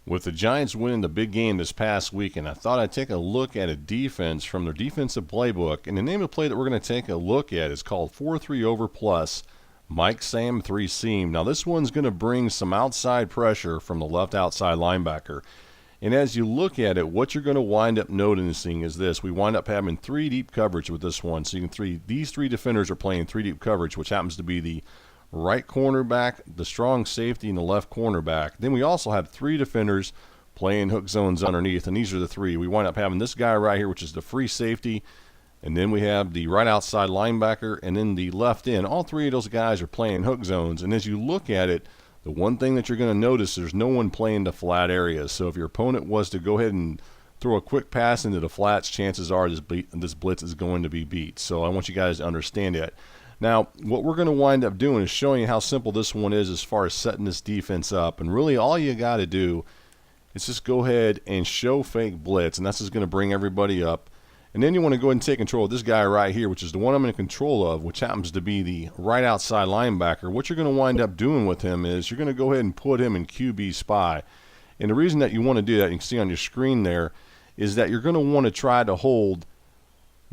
With the Giants winning the big game this past weekend, I thought I'd take a look at a defense from their defensive playbook. And the name of the play that we're going to take a look at is called 4-3 over plus Mike Sam 3 seam. Now this one's going to bring some outside pressure from the left outside linebacker. And as you look at it, what you're going to wind up noticing is this. We wind up having 3 deep coverage with this one. So you can these 3 defenders are playing 3 deep coverage, which happens to be the right cornerback, the strong safety, and the left cornerback. Then we also have 3 defenders playing hook zones underneath, and these are the 3. We wind up having this guy right here, which is the free safety, and then we have the right outside linebacker, and then the left end. All 3 of those guys are playing hook zones, and as you look at it, the one thing that you're going to notice, there's no one playing the flat areas. So if your opponent was to go ahead and throw a quick pass into the flats, chances are this blitz is going to be beat. So I want you guys to understand that. Now, what we're going to wind up doing is showing you how simple this one is as far as setting this defense up. And really all you got to do is just go ahead and show fake blitz, and that's just going to bring everybody up. And then you want to go ahead and take control of this guy right here, which is the one I'm in control of, which happens to be the right outside linebacker. What you're going to wind up doing with him is you're going to go ahead and put him in QB spy. And the reason that you want to do that, you can see on your screen there, is that you're going to want to try to hold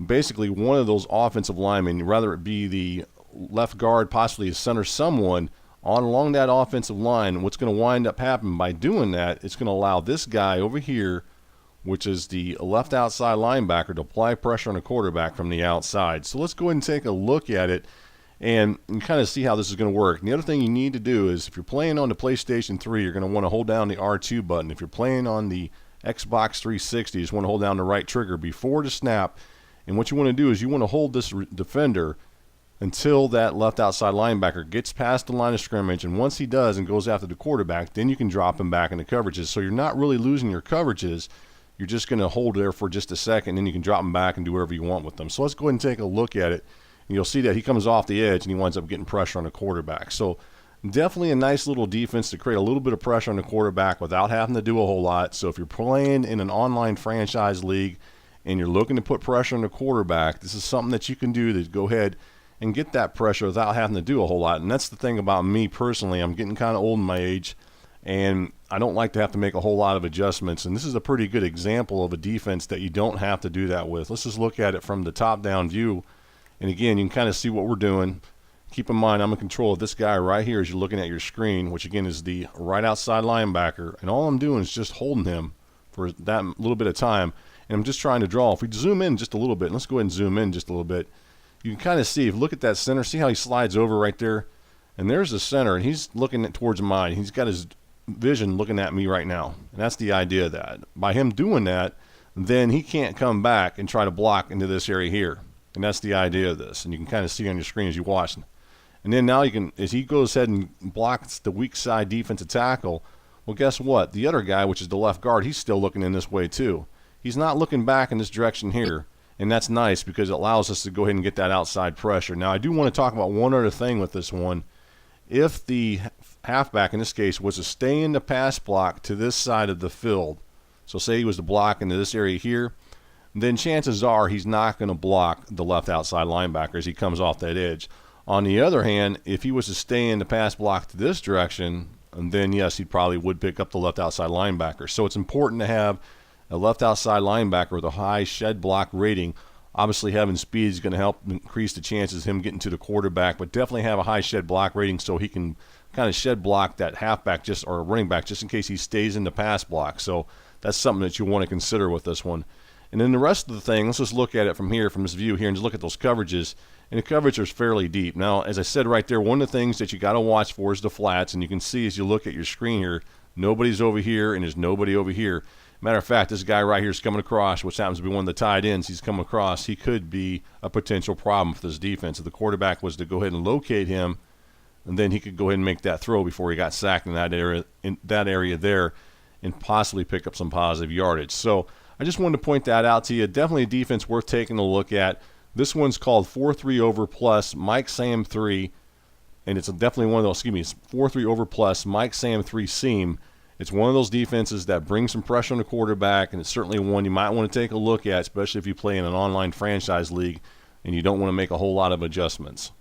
basically one of those offensive linemen, whether it be the left guard, possibly a center, someone along that offensive line. What's going to wind up happening by doing that, it's going to allow this guy over here, which is the left outside linebacker, to apply pressure on the quarterback from the outside. So let's go ahead and take a look at it and kind of see how this is going to work. And the other thing you need to do is, if you're playing on the PlayStation 3, you're going to want to hold down the R2 button. If you're playing on the Xbox 360, you just want to hold down the right trigger before the snap. And what you want to do is you want to hold this defender until that left outside linebacker gets past the line of scrimmage. And once he does and goes after the quarterback, then you can drop him back into coverages. So you're not really losing your coverages. You're just going to hold there for just a second, and then you can drop him back and do whatever you want with them. So let's go ahead and take a look at it. And you'll see that he comes off the edge and he winds up getting pressure on the quarterback. So definitely a nice little defense to create a little bit of pressure on the quarterback without having to do a whole lot. So if you're playing in an online franchise league and you're looking to put pressure on the quarterback, this is something that you can do to go ahead and get that pressure without having to do a whole lot. And that's the thing about me personally. I'm getting kind of old in my age, and I don't like to have to make a whole lot of adjustments. And this is a pretty good example of a defense that you don't have to do that with. Let's just look at it from the top-down view. And again, you can kind of see what we're doing. Keep in mind, I'm in control of this guy right here as you're looking at your screen, which again is the right outside linebacker. And all I'm doing is just holding him for that little bit of time. And I'm just trying to draw. If we zoom in just a little bit, let's go ahead and zoom in just a little bit. You can kind of see, if you look at that center, see how he slides over right there? And there's the center, and he's looking towards mine. He's got his vision looking at me right now. And that's the idea of that. By him doing that, then he can't come back and try to block into this area here. And that's the idea of this. And you can kind of see on your screen as you watch. And then now you can, as he goes ahead and blocks the weak side defensive tackle, well, guess what? The other guy, which is the left guard, he's still looking in this way too. He's not looking back in this direction here, and that's nice because it allows us to go ahead and get that outside pressure. Now, I do want to talk about one other thing with this one. If the halfback, in this case, was to stay in the pass block to this side of the field, so say he was to block into this area here, then chances are he's not going to block the left outside linebacker as he comes off that edge. On the other hand, if he was to stay in the pass block to this direction, then yes, he probably would pick up the left outside linebacker. So it's important to have a left outside linebacker with a high shed block rating. Obviously, having speed is going to help increase the chances of him getting to the quarterback, but definitely have a high shed block rating so he can kind of shed block that halfback or running back just in case he stays in the pass block. So that's something that you want to consider with this one. And then the rest of the thing, let's just look at it from here, from this view here, and just look at those coverages. And the coverage is fairly deep. Now, as I said right there, one of the things that you got to watch for is the flats. And you can see as you look at your screen here, nobody's over here and there's nobody over here. Matter of fact, this guy right here is coming across, which happens to be one of the tight ends. He's come across. He could be a potential problem for this defense. If the quarterback was to go ahead and locate him, and then he could go ahead and make that throw before he got sacked in that area there, and possibly pick up some positive yardage. So I just wanted to point that out to you. Definitely a defense worth taking a look at. This one's called 4-3 over plus Mike Sam 3, and it's definitely one of those. 4-3 over plus Mike Sam 3 seam. It's one of those defenses that brings some pressure on the quarterback, and it's certainly one you might want to take a look at, especially if you play in an online franchise league and you don't want to make a whole lot of adjustments.